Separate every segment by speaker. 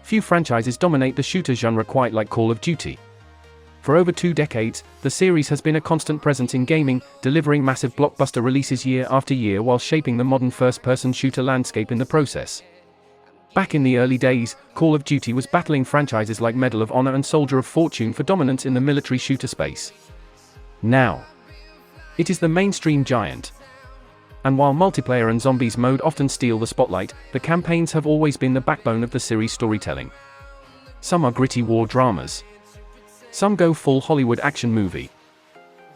Speaker 1: few franchises dominate the shooter genre quite like Call of Duty. For over 2 decades, the series has been a constant presence in gaming, delivering massive blockbuster releases year after year while shaping the modern first-person shooter landscape in the process. Back in the early days, Call of Duty was battling franchises like Medal of Honor and Soldier of Fortune for dominance in the military shooter space. Now, it is the mainstream giant. And while multiplayer and zombies mode often steal the spotlight, the campaigns have always been the backbone of the series' storytelling. Some are gritty war dramas. Some go full Hollywood action movie.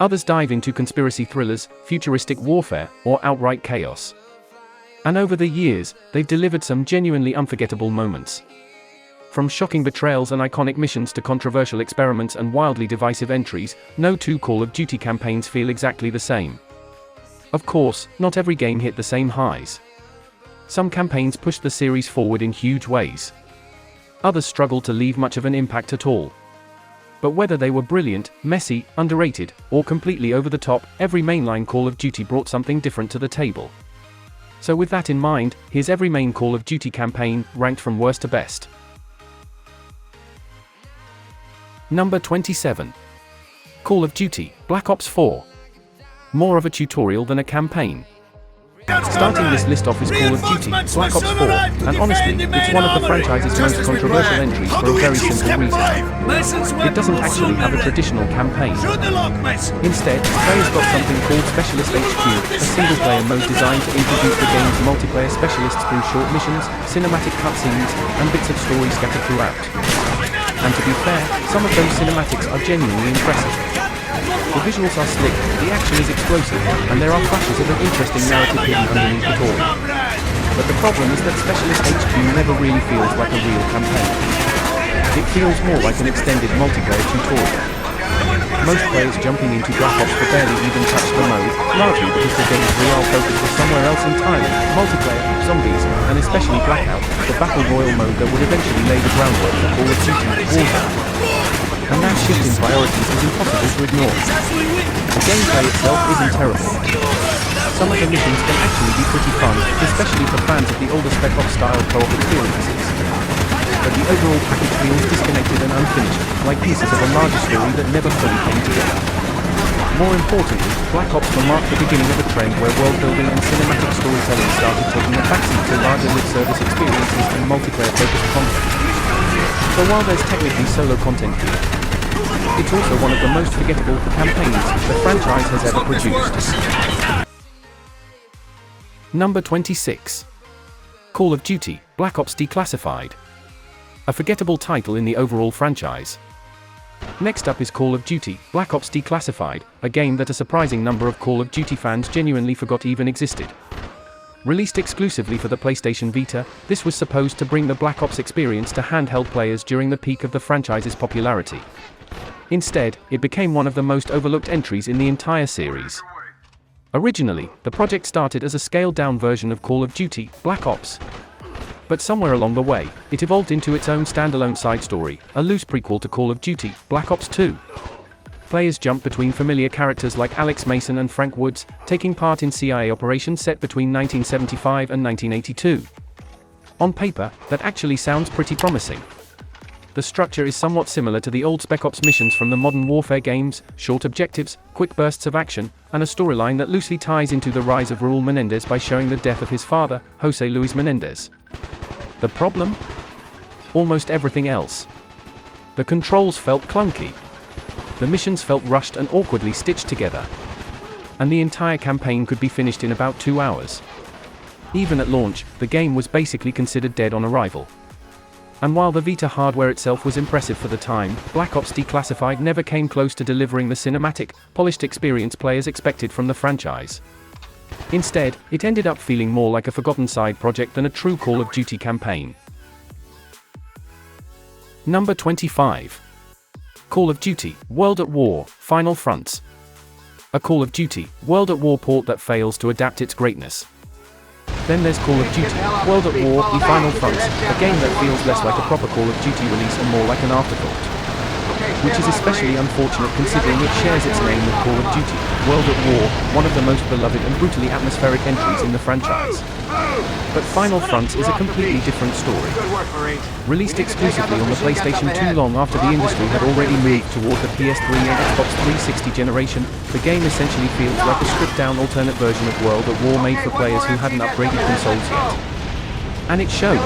Speaker 1: Others dive into conspiracy thrillers, futuristic warfare, or outright chaos. And over the years, they've delivered some genuinely unforgettable moments. From shocking betrayals and iconic missions to controversial experiments and wildly divisive entries, no 2 Call of Duty campaigns feel exactly the same. Of course, not every game hit the same highs. Some campaigns pushed the series forward in huge ways. Others struggled to leave much of an impact at all. But whether they were brilliant, messy, underrated, or completely over the top, every mainline Call of Duty brought something different to the table. So with that in mind, here's every main Call of Duty campaign, ranked from worst to best. Number 27. Call of Duty, Black Ops 4. More of a tutorial than a campaign. Starting this list off is Call of Duty, Black Ops 4, and honestly, it's one of the franchise's most controversial entries for a very simple reason. It doesn't actually have a traditional campaign. Instead, players got something called Specialist HQ, a single-player mode designed to introduce the game's multiplayer specialists through short missions, cinematic cutscenes, and bits of story scattered throughout. And to be fair, some of those cinematics are genuinely impressive. The visuals are slick, the action is explosive, and there are flashes of an interesting narrative hidden underneath it all. But the problem is that Specialist HQ never really feels like a real campaign. It feels more like an extended multiplayer tutorial. Most players jumping into Black Ops barely even touch the mode, largely because the game's real focus was somewhere else entirely: multiplayer, zombies, and especially Blackout, the Battle Royale mode that would eventually lay the groundwork for Call of Duty Warzone. And that shift in priorities is impossible to ignore. The gameplay itself isn't terrible. Some of the missions can actually be pretty fun, especially for fans of the older Spec Ops style co-op experiences. But the overall package feels disconnected and unfinished, like pieces of a larger story that never fully came together. More importantly, Black Ops marked the beginning of a trend where world-building and cinematic storytelling started taking a backseat to larger live-service experiences and multiplayer-focused content. So while there's technically solo content here, it's also one of the most forgettable campaigns the franchise has ever produced. Number 26. Call of Duty, Black Ops Declassified. A forgettable title in the overall franchise. Next up is Call of Duty, Black Ops Declassified, a game that a surprising number of Call of Duty fans genuinely forgot even existed. Released exclusively for the PlayStation Vita, this was supposed to bring the Black Ops experience to handheld players during the peak of the franchise's popularity. Instead, it became one of the most overlooked entries in the entire series. Originally, the project started as a scaled-down version of Call of Duty, Black Ops. But somewhere along the way, it evolved into its own standalone side story, a loose prequel to Call of Duty, Black Ops 2. Players jumped between familiar characters like Alex Mason and Frank Woods, taking part in CIA operations set between 1975 and 1982. On paper, that actually sounds pretty promising. The structure is somewhat similar to the old Spec Ops missions from the modern warfare games: short objectives, quick bursts of action, and a storyline that loosely ties into the rise of Raul Menendez by showing the death of his father, Jose Luis Menendez. The problem? Almost everything else. The controls felt clunky. The missions felt rushed and awkwardly stitched together. And the entire campaign could be finished in about 2 hours. Even at launch, the game was basically considered dead on arrival. And while the Vita hardware itself was impressive for the time, Black Ops Declassified never came close to delivering the cinematic, polished experience players expected from the franchise. Instead, it ended up feeling more like a forgotten side project than a true Call of Duty campaign. Number 25. Call of Duty, World at War, Final Fronts. A Call of Duty, World at War port that fails to adapt its greatness. Then there's Call of Duty, World at War, The Final Fronts, a game that feels less like a proper Call of Duty release and more like an afterthought. which is especially unfortunate considering it shares its name with Call of Duty: World at War, one of the most beloved and brutally atmospheric entries in the franchise. But Final Fronts is a completely different story. Released exclusively on the PlayStation 2 long after the industry had already moved toward the PS3 and Xbox 360 generation, the game essentially feels like a stripped-down alternate version of World at War made for players who hadn't upgraded consoles yet. And it shows.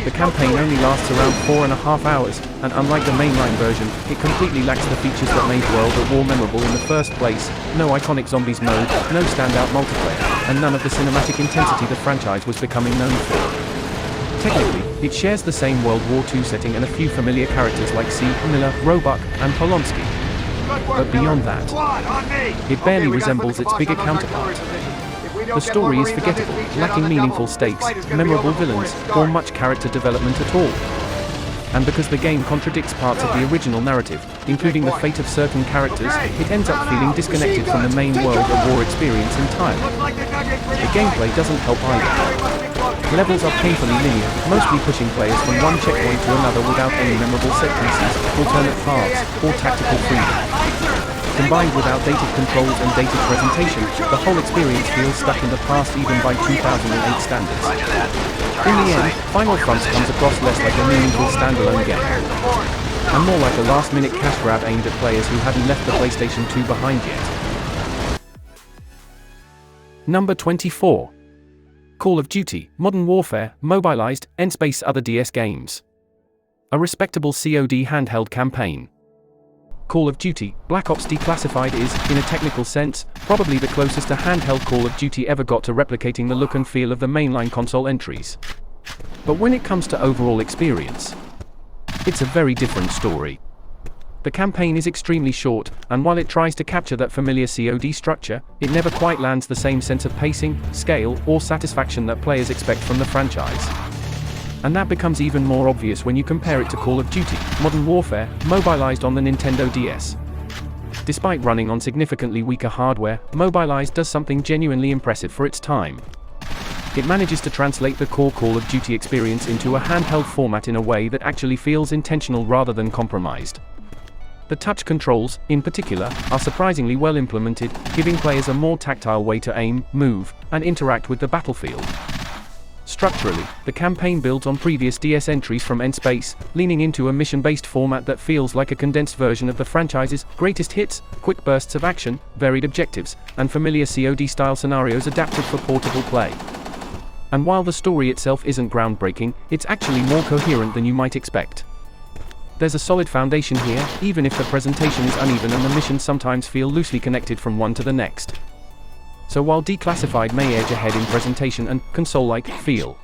Speaker 1: The campaign only lasts around 4.5 hours, and unlike the mainline version, it completely lacks the features that made World at War memorable in the first place: no iconic zombies mode, no standout multiplayer, and none of the cinematic intensity the franchise was becoming known for. Technically, it shares the same World War II setting and a few familiar characters like C, Miller, Roebuck, and Polonsky. But beyond that, it barely resembles its bigger counterpart. The story is forgettable, lacking meaningful stakes, memorable villains, or much character development at all. And because the game contradicts parts of the original narrative, including the fate of certain characters, it ends up feeling disconnected from the main World at War experience entirely. The gameplay doesn't help either. Levels are painfully linear, mostly pushing players from one checkpoint to another without any memorable set pieces, alternate paths, or tactical freedom. Combined with outdated controls and dated presentation, the whole experience feels stuck in the past even by 2008 standards. In the end, Final Fronts comes across less like a meaningful standalone game, and more like a last-minute cash grab aimed at players who hadn't left the PlayStation 2 behind yet. Number 24. Call of Duty: Modern Warfare, Mobilized, N-Space other DS games. A respectable COD handheld campaign. Call of Duty: Black Ops Declassified is, in a technical sense, probably the closest a handheld Call of Duty ever got to replicating the look and feel of the mainline console entries. But when it comes to overall experience, it's a very different story. The campaign is extremely short, and while it tries to capture that familiar COD structure, it never quite lands the same sense of pacing, scale, or satisfaction that players expect from the franchise. And that becomes even more obvious when you compare it to Call of Duty: Modern Warfare, Mobilized on the Nintendo DS. Despite running on significantly weaker hardware, Mobilized does something genuinely impressive for its time. It manages to translate the core Call of Duty experience into a handheld format in a way that actually feels intentional rather than compromised. The touch controls, in particular, are surprisingly well implemented, giving players a more tactile way to aim, move, and interact with the battlefield. Structurally, the campaign builds on previous DS entries from N-Space, leaning into a mission-based format that feels like a condensed version of the franchise's greatest hits: quick bursts of action, varied objectives, and familiar COD-style scenarios adapted for portable play. And while the story itself isn't groundbreaking, it's actually more coherent than you might expect. There's a solid foundation here, even if the presentation is uneven and the missions sometimes feel loosely connected from one to the next. So while Declassified may edge ahead in presentation and console-like feel,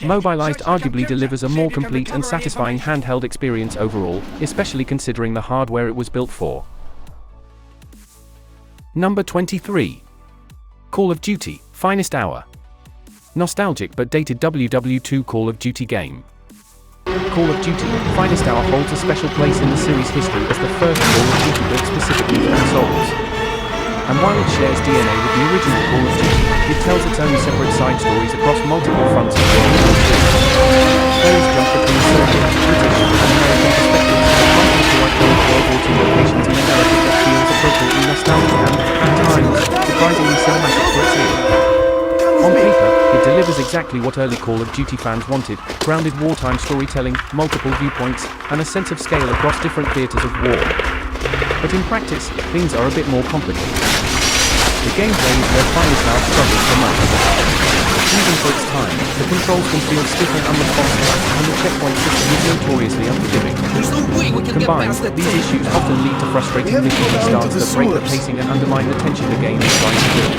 Speaker 1: Mobilized arguably delivers a more complete and satisfying handheld experience overall, especially considering the hardware it was built for. Number 23. Call of Duty: Finest Hour. Nostalgic but dated WW2 Call of Duty game. Call of Duty: Finest Hour holds a special place in the series' history as the first Call of Duty built specifically for consoles. And while it shares DNA with the original Call of Duty, it tells its own separate side stories across multiple fronts of the players jump between Soviet, British, and American perspectives, bumping to iconic World War II locations in a narrative that feels appropriately nostalgic and, at times, surprisingly cinematic for its era. On paper, it delivers exactly what early Call of Duty fans wanted: grounded wartime storytelling, multiple viewpoints, and a sense of scale across different theaters of war. But in practice, things are a bit more complicated. The gameplay is where Finest Hour struggles the most. Even for its time, the controls can feel stiff and unresponsive, and the checkpoint system is notoriously unforgiving. Combined, these issues often lead to frustrating mission restarts that break the pacing and undermine the tension the game is trying to build.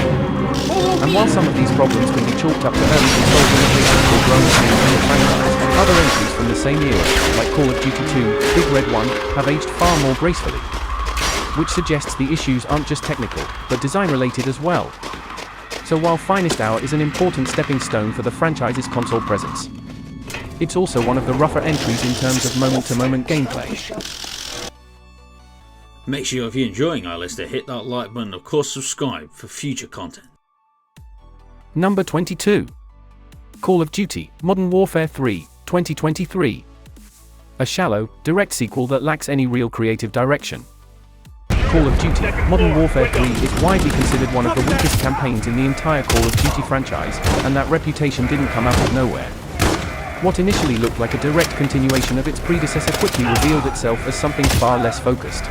Speaker 1: And while some of these problems can be chalked up to early console limitations or growing pains in the franchise, other entries from the same era, like Call of Duty 2, Big Red 1, have aged far more gracefully. Which suggests the issues aren't just technical, but design-related as well. So while Finest Hour is an important stepping stone for the franchise's console presence, it's also one of the rougher entries in terms of moment-to-moment gameplay.
Speaker 2: Make sure if you're enjoying our list to hit that like button and of course subscribe for future content.
Speaker 1: Number 22. Call of Duty: Modern Warfare 3, 2023. A shallow, direct sequel that lacks any real creative direction. Call of Duty: Modern Warfare 3 is widely considered one of the weakest campaigns in the entire Call of Duty franchise, and that reputation didn't come out of nowhere. What initially looked like a direct continuation of its predecessor quickly revealed itself as something far less focused.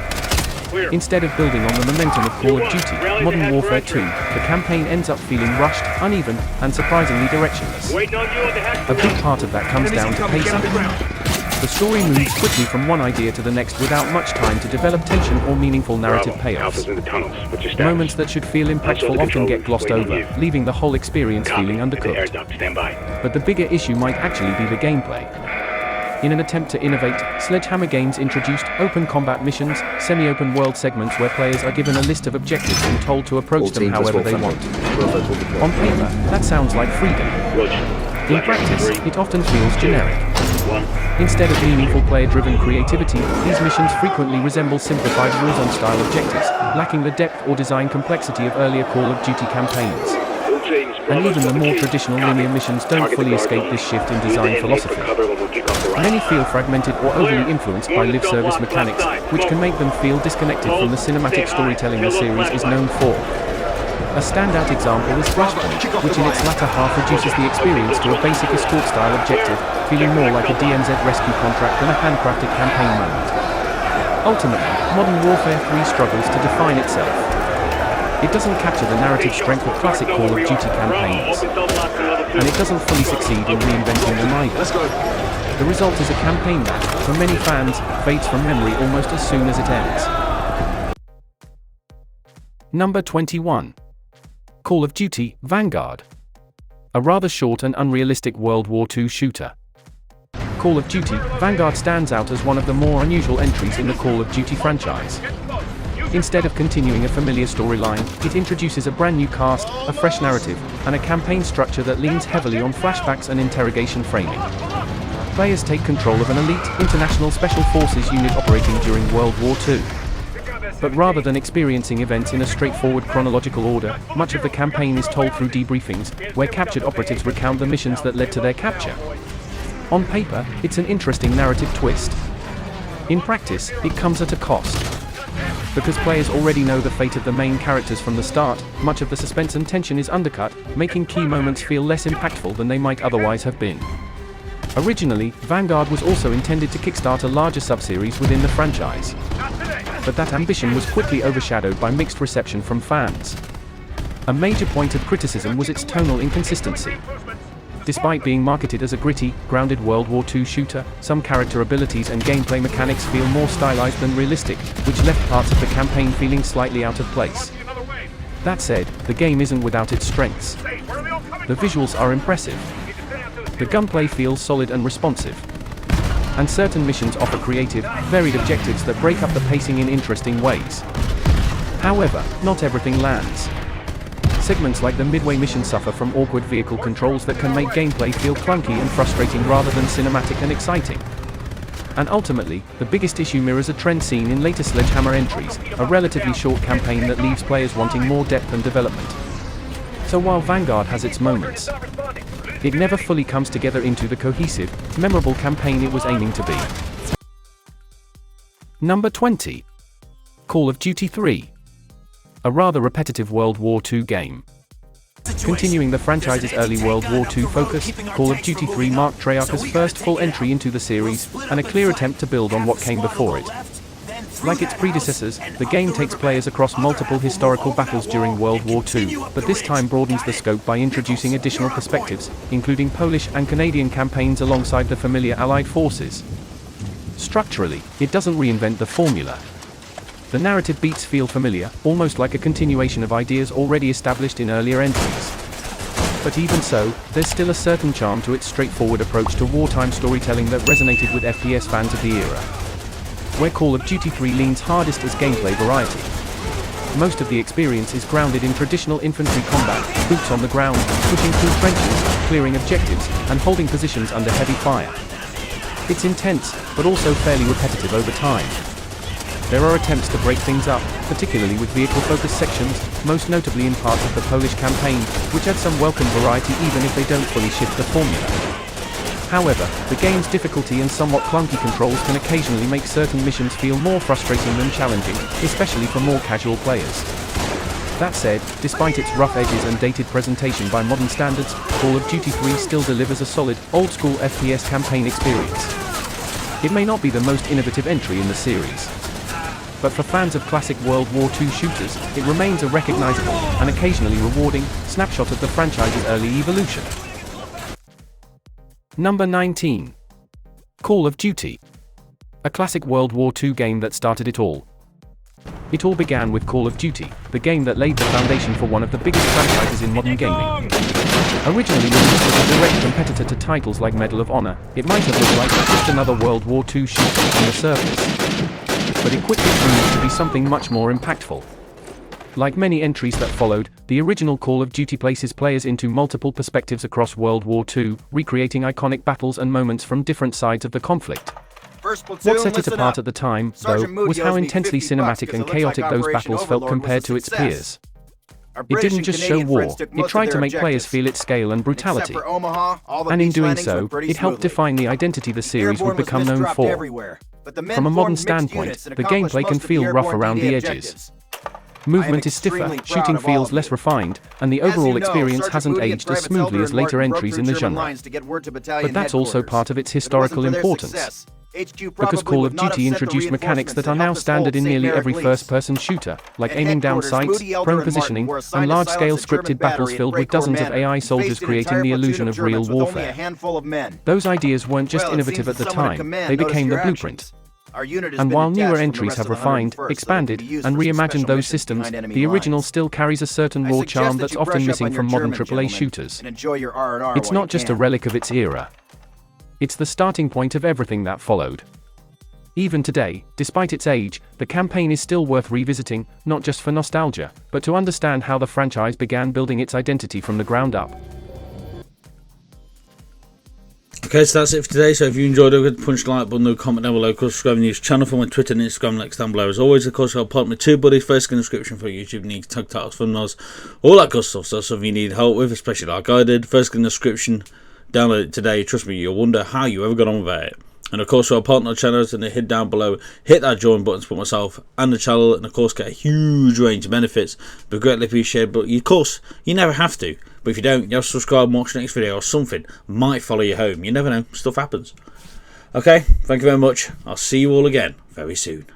Speaker 1: Instead of building on the momentum of Call of Duty: Modern Warfare 2, the campaign ends up feeling rushed, uneven, and surprisingly directionless. A big part of that comes down to pacing. The story moves quickly from one idea to the next without much time to develop tension or meaningful narrative payoffs. Moments that should feel impactful often get glossed over, leaving the whole experience feeling undercooked. But the bigger issue might actually be the gameplay. In an attempt to innovate, Sledgehammer Games introduced open combat missions, semi-open world segments where players are given a list of objectives and told to approach them however they want. On paper, that sounds like freedom. In practice, it often feels generic. Instead of meaningful player-driven creativity, these missions frequently resemble simplified Warzone-style objectives, lacking the depth or design complexity of earlier Call of Duty campaigns. And even the more traditional linear missions don't fully escape this shift in design philosophy. Many feel fragmented or overly influenced by live service mechanics, which can make them feel disconnected from the cinematic storytelling the series is known for. A standout example is Flashpoint, which in its latter half reduces the experience to a basic escort-style objective, feeling more like a DMZ rescue contract than a handcrafted campaign moment. Ultimately, Modern Warfare 3 struggles to define itself. It doesn't capture the narrative strength of classic Call of Duty campaigns, and it doesn't fully succeed in reinventing them either. The result is a campaign that, for many fans, fades from memory almost as soon as it ends. Number 21. Call of Duty: Vanguard. A rather short and unrealistic World War II shooter. Call of Duty: Vanguard stands out as one of the more unusual entries in the Call of Duty franchise. Instead of continuing a familiar storyline, it introduces a brand new cast, a fresh narrative, and a campaign structure that leans heavily on flashbacks and interrogation framing. Players take control of an elite, international special forces unit operating during World War II. But rather than experiencing events in a straightforward chronological order, much of the campaign is told through debriefings, where captured operatives recount the missions that led to their capture. On paper, it's an interesting narrative twist. In practice, it comes at a cost. Because players already know the fate of the main characters from the start, much of the suspense and tension is undercut, making key moments feel less impactful than they might otherwise have been. Originally, Vanguard was also intended to kickstart a larger subseries within the franchise. But that ambition was quickly overshadowed by mixed reception from fans. A major point of criticism was its tonal inconsistency. Despite being marketed as a gritty, grounded World War II shooter, some character abilities and gameplay mechanics feel more stylized than realistic, which left parts of the campaign feeling slightly out of place. That said, the game isn't without its strengths. The visuals are impressive. The gunplay feels solid and responsive. And certain missions offer creative, varied objectives that break up the pacing in interesting ways. However, not everything lands. Segments like the midway mission suffer from awkward vehicle controls that can make gameplay feel clunky and frustrating rather than cinematic and exciting. And ultimately, the biggest issue mirrors a trend seen in later Sledgehammer entries, a relatively short campaign that leaves players wanting more depth and development. So while Vanguard has its moments, it never fully comes together into the cohesive, memorable campaign it was aiming to be. Number 20. Call of Duty 3. A rather repetitive World War II game. Continuing the franchise's early World War II focus, Call of Duty 3 marked Treyarch's first full entry into the series, and a clear attempt to build on what came before it. Like its predecessors, the game takes players across multiple historical battles during World War II, but this time broadens the scope by introducing additional perspectives, including Polish and Canadian campaigns alongside the familiar Allied forces. Structurally, it doesn't reinvent the formula. The narrative beats feel familiar, almost like a continuation of ideas already established in earlier entries. But even so, there's still a certain charm to its straightforward approach to wartime storytelling that resonated with FPS fans of the era. Where Call of Duty 3 leans hardest is gameplay variety. Most of the experience is grounded in traditional infantry combat, boots on the ground, pushing through trenches, clearing objectives, and holding positions under heavy fire. It's intense, but also fairly repetitive over time. There are attempts to break things up, particularly with vehicle-focused sections, most notably in parts of the Polish campaign, which add some welcome variety even if they don't fully shift the formula. However, the game's difficulty and somewhat clunky controls can occasionally make certain missions feel more frustrating than challenging, especially for more casual players. That said, despite its rough edges and dated presentation by modern standards, Call of Duty 3 still delivers a solid, old-school FPS campaign experience. It may not be the most innovative entry in the series, but for fans of classic World War II shooters, it remains a recognizable, and occasionally rewarding, snapshot of the franchise's early evolution. Number 19. Call of Duty. A classic World War II game that started it all. It all began with Call of Duty, the game that laid the foundation for one of the biggest franchises in modern gaming. Originally released as a direct competitor to titles like Medal of Honor, it might have looked like just another World War II shooter on the surface. But it quickly proved to be something much more impactful. Like many entries that followed, the original Call of Duty places players into multiple perspectives across World War II, recreating iconic battles and moments from different sides of the conflict. What set it apart at the time, though, was how intensely cinematic and chaotic those battles felt compared to its peers. It didn't just show war, it tried to make players feel its scale and brutality. And in doing so, it helped define the identity the series would become known for. From a modern standpoint, the gameplay can feel rough around the edges. Movement is stiffer, shooting feels less refined, and the overall experience hasn't aged as smoothly as later entries in the genre. But that's also part of its historical importance. Because Call of Duty introduced mechanics that are now standard in nearly every first-person shooter, like aiming down sights, prone positioning, and large-scale scripted battles filled with dozens of AI soldiers creating the illusion of real warfare. Those ideas weren't just innovative at the time, they became the blueprint. And while newer entries have refined, expanded, and reimagined those systems, the original still carries a certain raw charm that's often missing from modern AAA shooters. It's not just a relic of its era. It's the starting point of everything that followed. Even today, despite its age, the campaign is still worth revisiting, not just for nostalgia, but to understand how the franchise began building its identity from the ground up.
Speaker 2: Okay, so that's it for today. So if you enjoyed it, punch the like button, comment down below, subscribe to the news channel for my Twitter and Instagram links down below. As always, of course, I'll put my two buddies first in the description for YouTube needs, tag titles, thumbnails, all that good stuff. So if you need help with, especially like I did, first in the description. Download it today. Trust me, you'll wonder how you ever got on without it. And of course, for our partner channels, and hit down below, hit that join button to put myself and the channel, and of course, get a huge range of benefits. But greatly appreciated. But of course, you never have to. But if you don't, you have to subscribe and watch the next video, or something might follow you home. You never know. Stuff happens. Okay, thank you very much. I'll see you all again very soon.